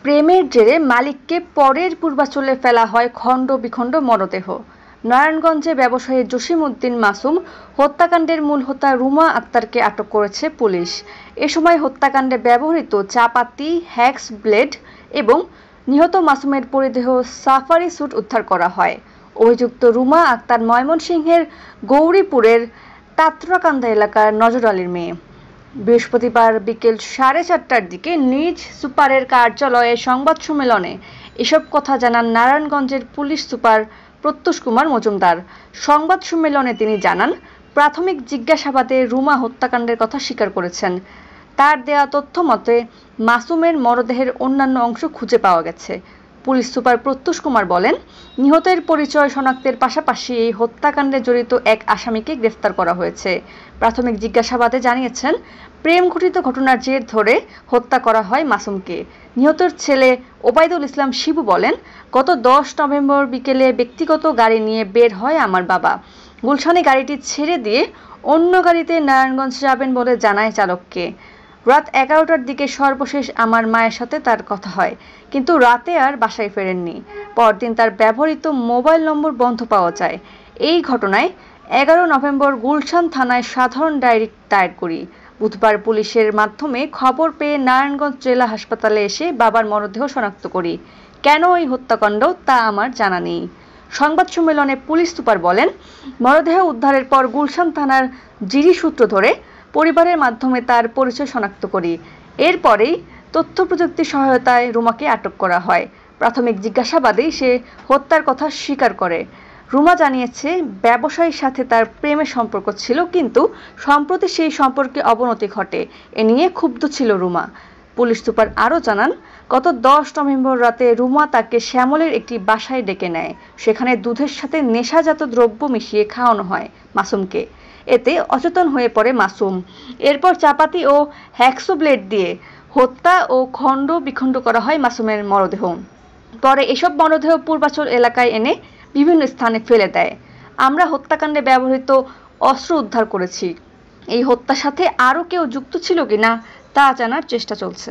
প্রেমের জেরে মালিককে পরের পূর্বাচলে ফেলা হয় খণ্ড বিখণ্ড মরদেহ। নারায়ণগঞ্জে ব্যবসায়ী জসিম উদ্দিন মাসুম হত্যাকাণ্ডের মূল হোতা রুমা আক্তারকে আটক করেছে পুলিশ। এ সময় হত্যাকাণ্ডে ব্যবহৃত চাপাতি, হ্যাক্স ব্লেড এবং নিহত মাসুমের পরিধেয় সাফারি স্যুট উদ্ধার করা হয়। অভিযুক্ত রুমা আক্তার ময়মনসিংহের গৌরীপুরের তাতরাকান্দা এলাকার নজর আলীর মেয়ে। বৃহস্পতিবার বিকেল 4:30টার দিকে নিজ সুপারের কার্যালয়ে সংবাদ সম্মেলনে এসব কথা জানান নারায়ণগঞ্জের পুলিশ সুপার প্রত্যুষ কুমার মজুমদার। সংবাদ সম্মেলনে তিনি জানান, প্রাথমিক জিজ্ঞাসাবাদে রুমা হত্যাকাণ্ডের কথা স্বীকার করেছেন। তার দেয়া তথ্য মতে মাসুমের মরদেহের অন্যান্য অংশ খুঁজে পাওয়া গেছে। পুলিশ সুপার প্রত্যুষ কুমার বলেন, নিহতের পরিচয় শনাক্তের পাশাপাশি এই হত্যাকাণ্ডে জড়িত এক আসামিকে গ্রেফতার করা হয়েছে। প্রাথমিক জিজ্ঞাসাবাদে জানিয়েছেন, প্রেম ঘটিত ঘটনার জের ধরে হত্যা করা হয় মাসুমকে। নিহতের ছেলে ওবায়দুল ইসলাম শিবু বলেন, গত 10 নভেম্বর বিকেলে ব্যক্তিগত গাড়ি নিয়ে বের হয় আমার বাবা। গুলশানে গাড়িটি ছেড়ে দিয়ে অন্য গাড়িতে নারায়ণগঞ্জ যাবেন বলে জানায় চালককে। রাত 11টার দিকে সর্বশেষ আমার মায়ের সাথে তার কথা হয়, কিন্তু রাতে আর বাসায় ফেরেননি। পরদিন তার ব্যবহৃত মোবাইল নম্বর বন্ধ পাওয়া যায়। এই ঘটনায় 11 নভেম্বর গুলশান থানায় সাধারণ ডায়েরি দায়ের করি। বুধবার পুলিশের মাধ্যমে খবর পেয়ে নারায়ণগঞ্জ জেলা হাসপাতালে এসে বাবার মরদেহ শনাক্ত করি। কেন এই হত্যাকাণ্ড তা আমার জানা নেই। সংবাদ সম্মেলনে পুলিশ সুপার বলেন, মরদেহ উদ্ধারের পর গুলশান থানার জিডি সূত্র ধরে পরিবারের মাধ্যমে তার পরিচয় শনাক্ত করি। এরপরেই তথ্য প্রযুক্তি সহায়তায় রুমাকে আটক করা হয়। প্রাথমিক জিজ্ঞাসাবাদেই সে হত্যার কথা স্বীকার করে। রুমা জানিয়েছে, ব্যবসায়ীর সাথে তার প্রেমের সম্পর্ক ছিল, কিন্তু সম্প্রতি সেই সম্পর্কে অবনতি ঘটে। এ নিয়ে ক্ষুব্ধ ছিল রুমা। পুলিশ সুপার আরও জানান, গত 10 নভেম্বর রাতে রুমা তাকে শ্যামলের একটি বাসায় ডেকে নেয়। সেখানে দুধের সাথে নেশাজাত দ্রব্য মিশিয়ে খাওয়ানো হয় মাসুমকে। এতে অচেতন হয়ে পড়ে মাসুম। এরপর চাপাতি ও হ্যাক্সো ব্লেড দিয়ে হত্যা ও খণ্ড বিখণ্ড করা হয় মাসুমের মরদেহ। পরে এসব মরদেহ পূর্বাচল এলাকায় এনে বিভিন্ন স্থানে ফেলে দেয়। আমরা হত্যাকাণ্ডে ব্যবহৃত অস্ত্র উদ্ধার করেছি। এই হত্যার সাথে আরও কেউ যুক্ত ছিল কিনা তা জানার চেষ্টা চলছে।